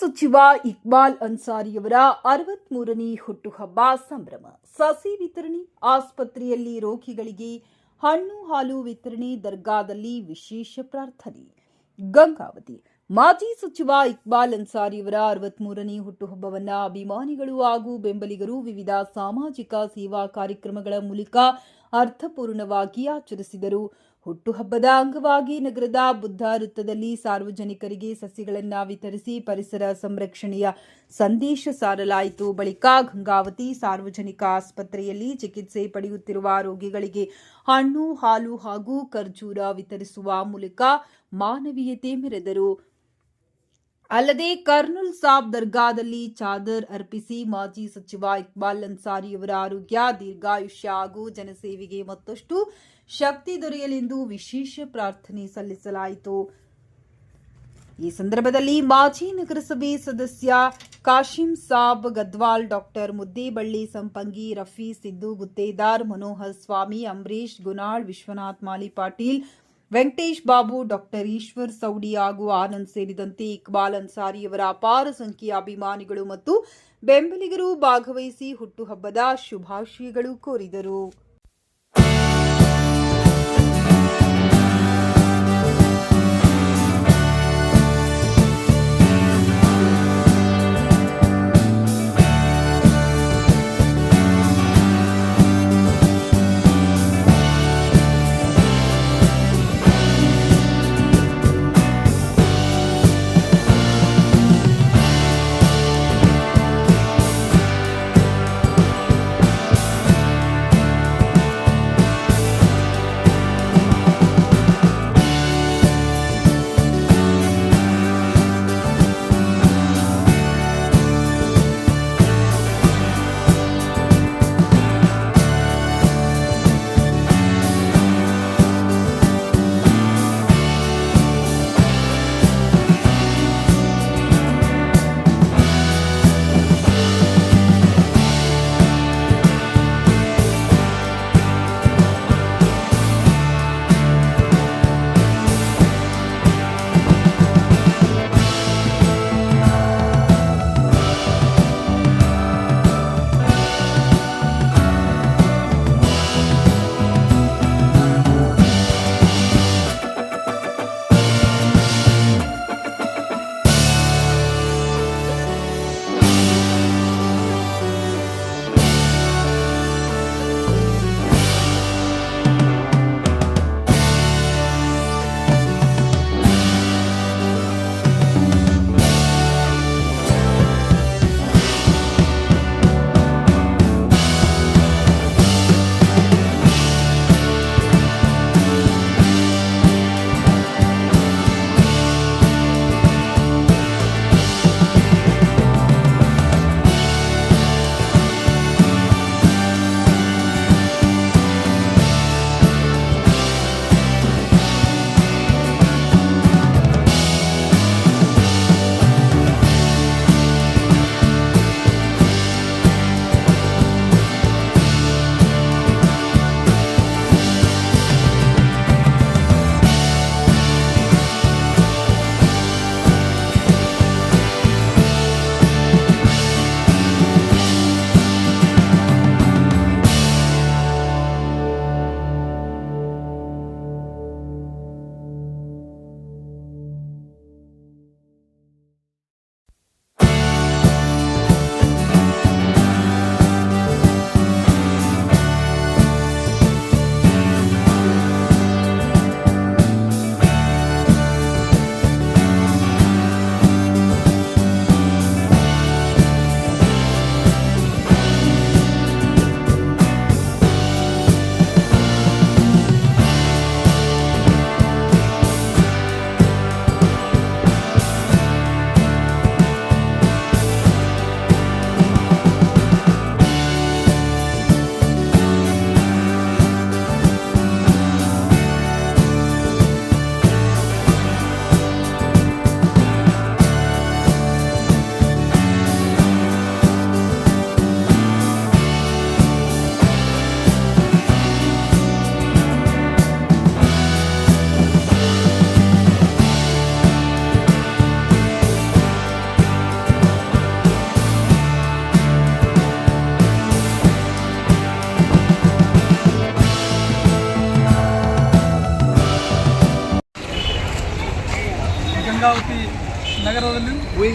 ಸಚಿವ ಇಕ್ಬಾಲ್ ಅನ್ಸಾರಿಯವರ 63ನೇ ಹುಟ್ಟುಹಬ್ಬ ಸಂಭ್ರಮ. ಸಸಿ ವಿತರಣೆ, ಆಸ್ಪತ್ರೆಯಲ್ಲಿ ರೋಗಿಗಳಿಗೆ ಹಣ್ಣು ಹಾಲು ವಿತರಣೆ, ದರ್ಗಾದಲ್ಲಿ ವಿಶೇಷ ಪ್ರಾರ್ಥನೆ. ಗಂಗಾವತಿ ಮಾಜಿ ಸಚಿವ ಇಕ್ಬಾಲ್ ಅನ್ಸಾರಿಯವರ 63ನೇ ಹುಟ್ಟುಹಬ್ಬವನ್ನು ಅಭಿಮಾನಿಗಳು ಹಾಗೂ ಬೆಂಬಲಿಗರು ವಿವಿಧ ಸಾಮಾಜಿಕ ಸೇವಾ ಕಾರ್ಯಕ್ರಮಗಳ ಮೂಲಕ ಅರ್ಥಪೂರ್ಣವಾಗಿ ಆಚರಿಸಿದರು. ಹುಟ್ಟುಹಬ್ಬದ ಅಂಗವಾಗಿ ನಗರದ ಬುದ್ಧ ವೃತ್ತದಲ್ಲಿ ಸಾರ್ವಜನಿಕರಿಗೆ ಸಸಿಗಳನ್ನು ವಿತರಿಸಿ ಪರಿಸರ ಸಂರಕ್ಷಣೆಯ ಸಂದೇಶ ಸಾರಲಾಯಿತು. ಬಳಿಕ ಗಂಗಾವತಿ ಸಾರ್ವಜನಿಕ ಆಸ್ಪತ್ರೆಯಲ್ಲಿ ಚಿಕಿತ್ಸೆ ಪಡೆಯುತ್ತಿರುವ ರೋಗಿಗಳಿಗೆ ಹಣ್ಣು, ಹಾಲು ಹಾಗೂ ಖರ್ಜೂರ ವಿತರಿಸುವ ಮೂಲಕ ಮಾನವೀಯತೆ ಮೆರೆದರು. ಅಲ್ಲದೆ ಕರ್ನೂಲ್ ಸಾಬ್ ದರ್ಗಾದಲ್ಲಿ ಚಾದರ್ ಅರ್ಪಿಸಿ ಮಾಜಿ ಸಚಿವ ಇಕ್ಬಾಲ್ ಅನ್ಸಾರಿಯವರ ಆರೋಗ್ಯ, ದೀರ್ಘಾಯುಷ್ಯ ಹಾಗೂ ಜನಸೇವೆಗೆ ಮತ್ತಷ್ಟು ಶಕ್ತಿ ದೊರೆಯಲೆಂದು ವಿಶೇಷ ಪ್ರಾರ್ಥನೆ ಸಲ್ಲಿಸಲಾಯಿತು. ಈ ಸಂದರ್ಭದಲ್ಲಿ ಮಾಜಿ ನಗರಸಭೆ ಸದಸ್ಯ ಕಾಶಿಂ ಸಾಬ್ ಗದ್ವಾಲ್, ಡಾಕ್ಟರ್ ಮುದ್ದೇಬಳ್ಳಿ ಸಂಪಂಗಿ, ರಫಿ, ಸಿದ್ದು ಗುತ್ತೇದಾರ್, ಮನೋಹರ್ ಸ್ವಾಮಿ, ಅಂಬರೀಶ್ ಗುನಾಳ್, ವಿಶ್ವನಾಥ್ ಮಾಲಿ ಪಾಟೀಲ್, ವೆಂಕಟೇಶ್ ಬಾಬು, ಡಾಕ್ಟರ್ ಈಶ್ವರ್ ಸೌಡಿ ಹಾಗೂ ಆನಂದ್ ಸೇರಿದಂತೆ ಇಕ್ಬಾಲ್ ಅನ್ಸಾರಿಯವರ ಅಪಾರ ಸಂಖ್ಯೆಯ ಅಭಿಮಾನಿಗಳು ಮತ್ತು ಬೆಂಬಲಿಗರು ಭಾಗವಹಿಸಿ ಹುಟ್ಟುಹಬ್ಬದ ಶುಭಾಶಯಗಳು ಕೋರಿದರು.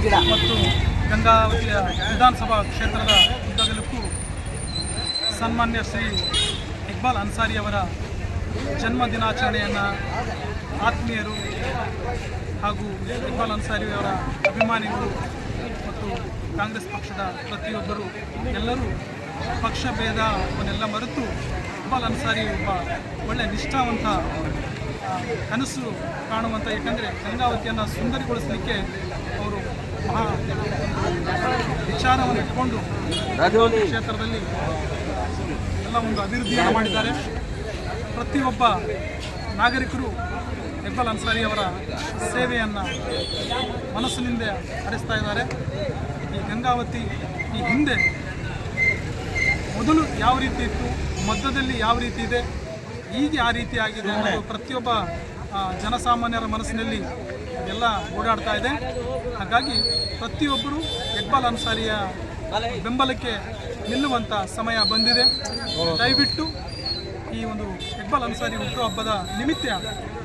ಮತ್ತು ಗಂಗಾವತಿಯ ವಿಧಾನಸಭಾ ಕ್ಷೇತ್ರದ ಉದ್ದಗಲಕ್ಕೂ ಸನ್ಮಾನ್ಯ ಶ್ರೀ ಇಕ್ಬಾಲ್ ಅನ್ಸಾರಿ ಅವರ ಜನ್ಮ ದಿನಾಚರಣೆಯನ್ನು ಆತ್ಮೀಯರು ಹಾಗೂ ಇಕ್ಬಾಲ್ ಅನ್ಸಾರಿ ಅವರ ಅಭಿಮಾನಿಗಳು ಮತ್ತು ಕಾಂಗ್ರೆಸ್ ಪಕ್ಷದ ಪ್ರತಿಯೊಬ್ಬರು ಎಲ್ಲರೂ ಪಕ್ಷ ಭೇದವನ್ನೆಲ್ಲ ಮರೆತು ಇಕ್ಬಾಲ್ ಅನ್ಸಾರಿ ಒಬ್ಬ ಒಳ್ಳೆಯ ನಿಷ್ಠಾವಂತ ಕನಸು ಕಾಣುವಂಥ, ಏಕೆಂದರೆ ಗಂಗಾವತಿಯನ್ನು ಸುಂದರಗೊಳಿಸಲಿಕ್ಕೆ ಅವರು ಮಹಾ ವಿಚಾರವನ್ನು ಇಟ್ಕೊಂಡು ಕ್ಷೇತ್ರದಲ್ಲಿ ಎಲ್ಲ ಒಂದು ಅಭಿವೃದ್ಧಿಯನ್ನು ಮಾಡಿದ್ದಾರೆ. ಪ್ರತಿಯೊಬ್ಬ ನಾಗರಿಕರು ಇಕ್ಬಾಲ್ ಅನ್ಸಾರಿ ಅವರ ಸೇವೆಯನ್ನು ಮನಸ್ಸಿನಿಂದ ಹರಿಸ್ತಾ ಇದ್ದಾರೆ. ಈ ಗಂಗಾವತಿ ಈ ಹಿಂದೆ ಮೊದಲು ಯಾವ ರೀತಿ ಇತ್ತು, ಮಧ್ಯದಲ್ಲಿ ಯಾವ ರೀತಿ ಇದೆ, ಈಗ ಆ ರೀತಿ ಆಗಿದೆ ಅನ್ನೋದು ಪ್ರತಿಯೊಬ್ಬ ಜನಸಾಮಾನ್ಯರ ಮನಸ್ಸಿನಲ್ಲಿ ಎಲ್ಲ ಓಡಾಡ್ತಾ ಇದೆ. ಹಾಗಾಗಿ ಪ್ರತಿಯೊಬ್ಬರು ಇಕ್ಬಾಲ್ ಅನ್ಸಾರಿಯ ಬೆಂಬಲಕ್ಕೆ ನಿಲ್ಲುವಂಥ ಸಮಯ ಬಂದಿದೆ. ದಯವಿಟ್ಟು ಈ ಒಂದು ಇಕ್ಬಾಲ್ ಅನ್ಸಾರಿ ಹುಟ್ಟುಹಬ್ಬದ ನಿಮಿತ್ತ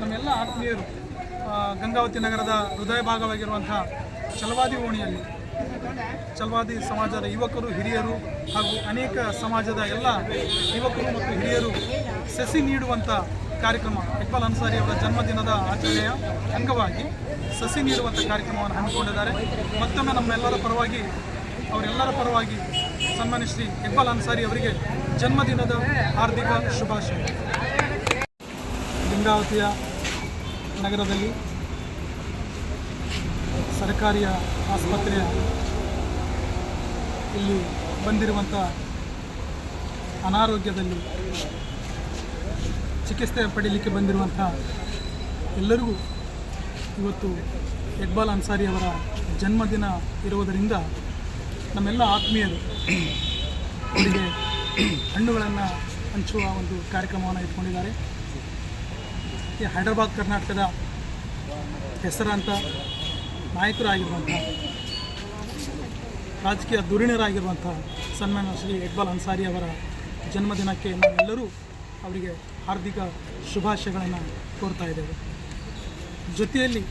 ನಮ್ಮೆಲ್ಲ ಆತ್ಮೀಯರು ಗಂಗಾವತಿ ನಗರದ ಹೃದಯ ಭಾಗವಾಗಿರುವಂಥ ಛಲವಾದಿ ಓಣಿಯಲ್ಲಿ ಛಲವಾದಿ ಸಮಾಜದ ಯುವಕರು, ಹಿರಿಯರು ಹಾಗೂ ಅನೇಕ ಸಮಾಜದ ಎಲ್ಲ ಯುವಕರು ಮತ್ತು ಹಿರಿಯರು ಸಸಿ ನೀಡುವಂಥ ಕಾರ್ಯಕ್ರಮ, ಇಕ್ಬಾಲ್ ಅನ್ಸಾರಿ ಅವರ ಜನ್ಮದಿನದ ಆಚರಣೆಯ ಅಂಗವಾಗಿ ಸಸಿ ನೀಡುವಂಥ ಕಾರ್ಯಕ್ರಮವನ್ನು ಹಮ್ಮಿಕೊಂಡಿದ್ದಾರೆ. ಮತ್ತೊಮ್ಮೆ ನಮ್ಮೆಲ್ಲರ ಪರವಾಗಿ, ಅವರೆಲ್ಲರ ಪರವಾಗಿ ಸನ್ಮಾನ್ಯ ಶ್ರೀ ಇಕ್ಬಾಲ್ ಅನ್ಸಾರಿ ಅವರಿಗೆ ಜನ್ಮದಿನದ ಹಾರ್ದಿಕ ಶುಭಾಶಯ. ಗಂಗಾವತಿಯ ನಗರದಲ್ಲಿ ಸರ್ಕಾರಿ ಆಸ್ಪತ್ರೆಯ ಇಲ್ಲಿ ಬಂದಿರುವಂಥ ಅನಾರೋಗ್ಯದಲ್ಲಿ ಚಿಕಿತ್ಸೆ ಪಡೀಲಿಕ್ಕೆ ಬಂದಿರುವಂಥ ಎಲ್ಲರಿಗೂ ಇವತ್ತು ಇಕ್ಬಾಲ್ ಅನ್ಸಾರಿ ಅವರ ಜನ್ಮದಿನ ಇರುವುದರಿಂದ ನಮ್ಮೆಲ್ಲ ಆತ್ಮೀಯರು ಅವರಿಗೆ ಹಣ್ಣುಗಳನ್ನು ಹಂಚುವ ಒಂದು ಕಾರ್ಯಕ್ರಮವನ್ನು ಇಟ್ಕೊಂಡಿದ್ದಾರೆ. ಈ ಹೈದರಾಬಾದ್ ಕರ್ನಾಟಕದ ಹೆಸರಾಂತ ನಾಯಕರಾಗಿರುವಂಥ, ರಾಜಕೀಯ ಧುರೀಣರಾಗಿರುವಂಥ ಸನ್ಮಾನ್ಯ ಶ್ರೀ ಇಕ್ಬಾಲ್ ಅನ್ಸಾರಿ ಅವರ ಜನ್ಮದಿನಕ್ಕೆ ನಾವೆಲ್ಲರೂ ಅವರಿಗೆ ಹಾರ್ದಿಕ ಶುಭಾಶಯಗಳನ್ನು ಕೋರ್ತಾ ಇದ್ದೇವೆ. ಜೊತೆಯಲ್ಲಿ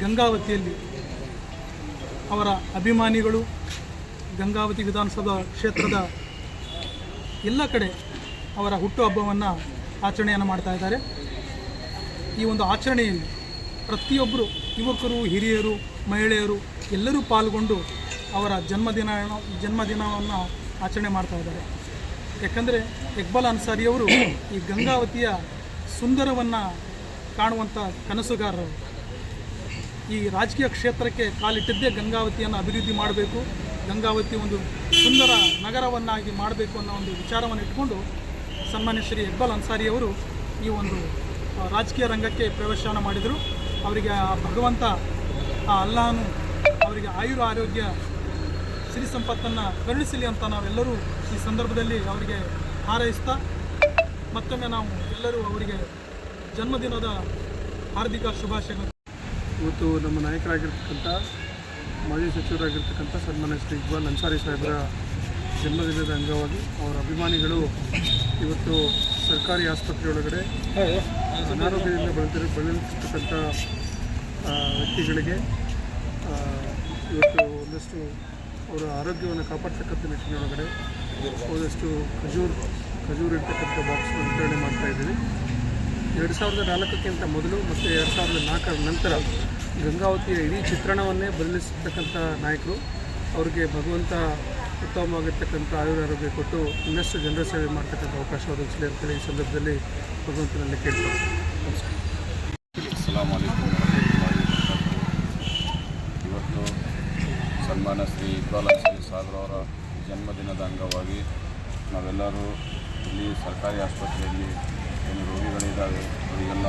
ಗಂಗಾವತಿಯಲ್ಲಿ ಅವರ ಅಭಿಮಾನಿಗಳು ಗಂಗಾವತಿ ವಿಧಾನಸಭಾ ಕ್ಷೇತ್ರದ ಎಲ್ಲ ಕಡೆ ಅವರ ಹುಟ್ಟುಹಬ್ಬವನ್ನು ಆಚರಣೆಯನ್ನು ಮಾಡ್ತಾ ಇದ್ದಾರೆ. ಈ ಒಂದು ಆಚರಣೆಯಲ್ಲಿ ಪ್ರತಿಯೊಬ್ಬರು ಯುವಕರು, ಹಿರಿಯರು, ಮಹಿಳೆಯರು ಎಲ್ಲರೂ ಪಾಲ್ಗೊಂಡು ಅವರ ಜನ್ಮದಿನವನ್ನು ಆಚರಣೆ ಮಾಡ್ತಾ ಇದ್ದಾರೆ. ಯಾಕಂದರೆ ಇಕ್ಬಾಲ್ ಅನ್ಸಾರಿಯವರು ಈ ಗಂಗಾವತಿಯ ಸುಂದರವನ್ನು ಕಾಣುವಂಥ ಕನಸುಗಾರರು. ಈ ರಾಜಕೀಯ ಕ್ಷೇತ್ರಕ್ಕೆ ಕಾಲಿಟ್ಟಿದ್ದೇ ಗಂಗಾವತಿಯನ್ನು ಅಭಿವೃದ್ಧಿ ಮಾಡಬೇಕು, ಗಂಗಾವತಿ ಒಂದು ಸುಂದರ ನಗರವನ್ನಾಗಿ ಮಾಡಬೇಕು ಅನ್ನೋ ಒಂದು ವಿಚಾರವನ್ನು ಇಟ್ಕೊಂಡು ಸನ್ಮಾನ್ಯ ಶ್ರೀ ಇಕ್ಬಾಲ್ ಅನ್ಸಾರಿಯವರು ಈ ಒಂದು ರಾಜಕೀಯ ರಂಗಕ್ಕೆ ಪ್ರವೇಶವನ್ನು ಮಾಡಿದರು. ಅವರಿಗೆ ಆ ಭಗವಂತ, ಆ ಅಲ್ಲಾಹನು ಅವರಿಗೆ ಆರೋಗ್ಯ, ಸಿರಿ ಸಂಪತ್ತನ್ನು ಕರುಣಿಸಲಿ ಅಂತ ನಾವೆಲ್ಲರೂ ಈ ಸಂದರ್ಭದಲ್ಲಿ ಅವರಿಗೆ ಹಾರೈಸ್ತಾ ಮತ್ತೊಮ್ಮೆ ನಾವು ಎಲ್ಲರೂ ಅವರಿಗೆ ಜನ್ಮದಿನದ ಹಾರ್ದಿಕ ಶುಭಾಶಯಗಳು. ಇವತ್ತು ನಮ್ಮ ನಾಯಕರಾಗಿರ್ತಕ್ಕಂಥ ಮಾಜಿ ಸಚಿವರಾಗಿರ್ತಕ್ಕಂಥ ಸನ್ಮಾನ್ಯ ಶ್ರೀ ಇಕ್ಬಾಲ್ ಅನ್ಸಾರಿ ಸಾಹೇಬರ ಜನ್ಮದಿನದ ಅಂಗವಾಗಿ ಅವರ ಅಭಿಮಾನಿಗಳು ಇವತ್ತು ಸರ್ಕಾರಿ ಆಸ್ಪತ್ರೆಯೊಳಗಡೆ ಅನಾರೋಗ್ಯದಿಂದ ಬಳಲಿರ್ತಕ್ಕಂಥ ವ್ಯಕ್ತಿಗಳಿಗೆ ಇವತ್ತು ಒಂದಷ್ಟು ಅವರ ಆರೋಗ್ಯವನ್ನು ಕಾಪಾಡ್ತಕ್ಕಂಥ ನಿಟ್ಟಿನೊಳಗಡೆ ಒಂದಷ್ಟು ಖಜೂರ್ ಇರ್ತಕ್ಕಂಥ ಬಾಕ್ಸ್ನ ವಿತರಣೆ ಮಾಡ್ತಾಯಿದ್ದೀವಿ. 2004ಕ್ಕಿಂತ ಮೊದಲು ಮತ್ತು 2004 ನಂತರ ಗಂಗಾವತಿಯ ಇಡೀ ಚಿತ್ರಣವನ್ನೇ ಬದಲಿಸತಕ್ಕಂಥ ನಾಯಕರು. ಅವರಿಗೆ ಭಗವಂತ ಉತ್ತಮವಾಗಿರ್ತಕ್ಕಂಥ ಆರೋಗ್ಯ ಕೊಟ್ಟು ಇನ್ನಷ್ಟು ಜನರ ಸೇವೆ ಮಾಡ್ತಕ್ಕಂಥ ಅವಕಾಶ ಒದಗಿಸಲಿ ಅಂತೇಳಿ ಈ ಸಂದರ್ಭದಲ್ಲಿ ಭಗವಂತನಲ್ಲಿ ಕೇಳ್ತಾರೆ. ನಮಸ್ಕಾರ. ಅಸ್ಸಲಾಮು ಅಲೈಕುಂ. ಇವತ್ತು ಸನ್ಮಾನ್ಯ ಶ್ರೀ ಇಕ್ಬಾಲ್ ಅನ್ಸಾರಿ ಸಾಹೇಬ್ರವರ ಜನ್ಮದಿನದ ಅಂಗವಾಗಿ ನಾವೆಲ್ಲರೂ ಇಲ್ಲಿ ಸರ್ಕಾರಿ ಆಸ್ಪತ್ರೆಯಲ್ಲಿ ಏನು ರೋಗಿಗಳಿದ್ದಾವೆ ಅವರಿಗೆಲ್ಲ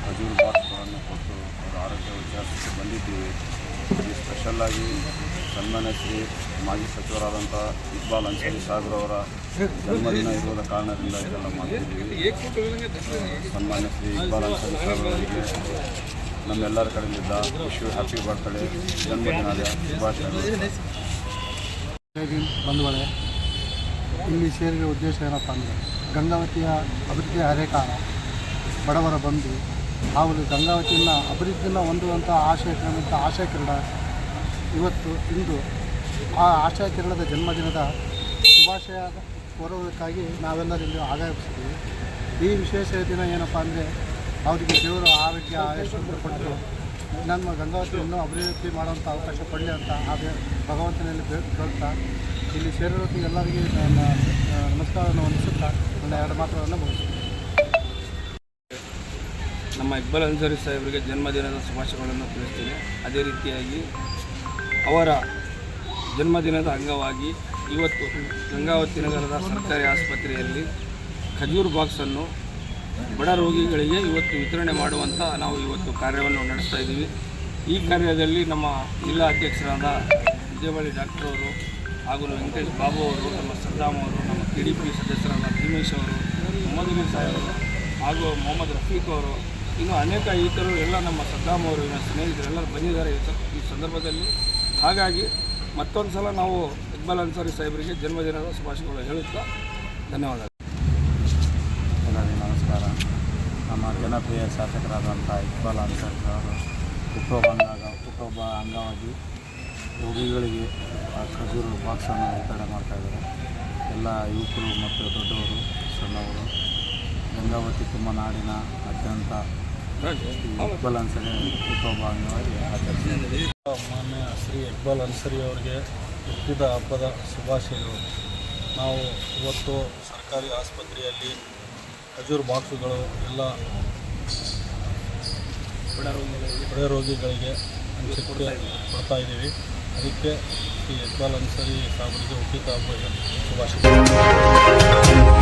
ಖಜೂರು ಬಾಕ್ಸ್ಗಳನ್ನು ಕೊಟ್ಟು ಅವರ ಆರೋಗ್ಯ ವಿಚಾರಿಸಕ್ಕೆ ಬಂದಿದ್ದೀವಿ. ಇಲ್ಲಿ ಸ್ಪೆಷಲ್ಲಾಗಿ ಸನ್ಮಾನ್ಯ ಶ್ರೀ ಮಾಜಿ ಸಚಿವರಾದಂಥ ಇಕ್ಬಾಲ್ ಅನ್ಸಾರಿ ಸಾಹೇಬ್ರವರ ಜನ್ಮದಿನ ಇರುವುದ ಕಾರಣದಿಂದ ಇದೆಲ್ಲ ಮಾಡ್ತಿದ್ದೀವಿ. ಸನ್ಮಾನ್ಯ ಶ್ರೀ ಇಕ್ಬಾಲ್ ಅನ್ಸಾರಿ ಸಾಹೇಬ್ರವರಿಗೆ ನಮ್ಮೆಲ್ಲರ ಕಡೆಯಿಂದ ವಿಶ್ ಯು ಹ್ಯಾಪಿ ಬರ್ತ್ಡೇ, ಜನ್ಮದಿನದ ಶುಭಾಶಯಗಳು. ಬಂಧುಗಳೇ, ಇಲ್ಲಿ ಸೇರಿದ ಉದ್ದೇಶ ಏನಪ್ಪ ಅಂದರೆ ಗಂಗಾವತಿಯ ಅಭಿವೃದ್ಧಿಯ ಹರೇಕಾರ ಬಡವರ ಬಂಧು ಹಾಗೂ ಗಂಗಾವತಿಯನ್ನು ಅಭಿವೃದ್ಧಿಯನ್ನು ಹೊಂದುವಂಥ ಆಶಯಕರಣ ಇಂದು ಆ ಆಶಾ ಕಿರಣದ ಜನ್ಮದಿನದ ಶುಭಾಶಯ ಕೋರುವುದಕ್ಕಾಗಿ ನಾವೆಲ್ಲರೂ ಇಲ್ಲಿ ಆಗಮಿಸ್ತೀವಿ. ಈ ವಿಶೇಷ ದಿನ ಏನಪ್ಪ ಅಂದರೆ ಅವರಿಗೆ ದೇವರು ಆರೋಗ್ಯ ಆಯುಷ್ಯ ಕೊಟ್ಟು ನಮ್ಮ ಗಂಗಾವತಿಯನ್ನು ಅಭಿವೃದ್ಧಿ ಮಾಡುವಂಥ ಅವಕಾಶ ಕೊಡಲಿ ಅಂತ ಭಗವಂತನಲ್ಲಿ ಕೇಳ್ತಾ ಇಲ್ಲಿ ಸೇರಿರೋದು ಎಲ್ಲರಿಗೂ ನಮಸ್ಕಾರವನ್ನು ಹೊಂದಿಸುತ್ತಾ ನನ್ನ ಎರಡು ಮಾತುಗಳನ್ನು ಮುಗಿಸ್ತೀನಿ. ನಮ್ಮ ಇಕ್ಬಾಲ್ ಅನ್ಸಾರಿ ಸಾಹೇಬರಿಗೆ ಜನ್ಮದಿನದ ಶುಭಾಶಯಗಳನ್ನು ತಿಳಿಸ್ತೀನಿ. ಅದೇ ರೀತಿಯಾಗಿ ಅವರ ಜನ್ಮದಿನದ ಅಂಗವಾಗಿ ಇವತ್ತು ಗಂಗಾವತಿ ನಗರದ ಸರ್ಕಾರಿ ಆಸ್ಪತ್ರೆಯಲ್ಲಿ ಖಜೂರ್ ಬಾಕ್ಸನ್ನು ಬಡ ರೋಗಿಗಳಿಗೆ ಇವತ್ತು ವಿತರಣೆ ಮಾಡುವಂಥ ನಾವು ಇವತ್ತು ಕಾರ್ಯವನ್ನು ನಡೆಸ್ತಾ ಇದ್ದೀವಿ. ಈ ಕಾರ್ಯದಲ್ಲಿ ನಮ್ಮ ಜಿಲ್ಲಾ ಅಧ್ಯಕ್ಷರಾದ ವಿಜಯವಾಳಿ ಡಾಕ್ಟರ್ ಅವರು ಹಾಗೂ ವೆಂಕಟೇಶ್ ಬಾಬು ಅವರು, ನಮ್ಮ ಸದ್ದಾಮ್ ಅವರು, ನಮ್ಮ KDP ಸದಸ್ಯರಾದ ಭೀಮೇಶ್ ಅವರು, ಮೊಹಮ್ಮದ್ ಅಲಿ ಸಾಹೇಬರು ಹಾಗೂ ಮೊಹಮ್ಮದ್ ರಫೀಕ್ ಅವರು, ಇನ್ನು ಅನೇಕ ಇತರರು ಎಲ್ಲ ನಮ್ಮ ಸದ್ದಾಮ್ ಅವರು ಸ್ನೇಹಿತರೆಲ್ಲರೂ ಬಂದಿದ್ದಾರೆ ಈ ಸಂದರ್ಭದಲ್ಲಿ. ಹಾಗಾಗಿ ಮತ್ತೊಂದು ಸಲ ನಾವು ಇಕ್ಬಾಲ್ ಅನ್ಸಾರಿ ಸಾಹೇಬರಿಗೆ ಜನ್ಮದಿನದ ಶುಭಾಶಯಗಳು ಹೇಳುತ್ತಾ ಧನ್ಯವಾದಗಳು. ಎಲ್ಲರಿಗೂ ನಮಸ್ಕಾರ. ನಮ್ಮ ಜನಪ್ರಿಯ ಶಾಸಕರಾದಂಥ ಇಕ್ಬಾಲ್ ಅನ್ಸಾರಿ ಅವರು ಹುಟ್ಟುಹಬ್ಬ ಅಂಗವಾಗಿ ರೋಗಿಗಳಿಗೆ ಖಜೂರು ಬಾಕ್ಸನ್ನು ವಿತರಣೆ ಮಾಡ್ತಾಯಿದ್ದಾರೆ. ಎಲ್ಲ ಯುವಕರು ಮತ್ತು ದೊಡ್ಡವರು ಸಣ್ಣವರು ಗಂಗಾವತಿ ತುಂಬ ನಾಡಿನ ಅತ್ಯಂತ ಇಕ್ಬಾಲ್ ಅನ್ಸಾರಿ ಹುಟ್ಟುಹಬ್ಬ ಅಂಗವಾಗಿ ಆಚರಿಸಿದ್ದಾರೆ. ಮಾನ್ಯ ಶ್ರೀ ಇಕ್ಬಾಲ್ ಅನ್ಸಾರಿ ಅವರಿಗೆ ಹುಟ್ಟಿದ ಹಬ್ಬದ ಶುಭಾಶಯಗಳು. ನಾವು ಇವತ್ತು ಸರ್ಕಾರಿ ಆಸ್ಪತ್ರೆಯಲ್ಲಿ ಖಜೂರ್ ಬಾಕ್ಸುಗಳು ಎಲ್ಲ ಬಡ ರೋಗಿಗಳಿಗೆ ಹಂಚಿಕೆ ಕೊಡ್ತಾ ಇದ್ದೀವಿ. ಅದಕ್ಕೆ ಶ್ರೀ ಇಕ್ಬಾಲ್ ಅನ್ಸಾರಿ ಸಾಹೇಬರಿಗೆ ಹುಟ್ಟಿದ ಹಬ್ಬದ ಶುಭಾಶಯಗಳು.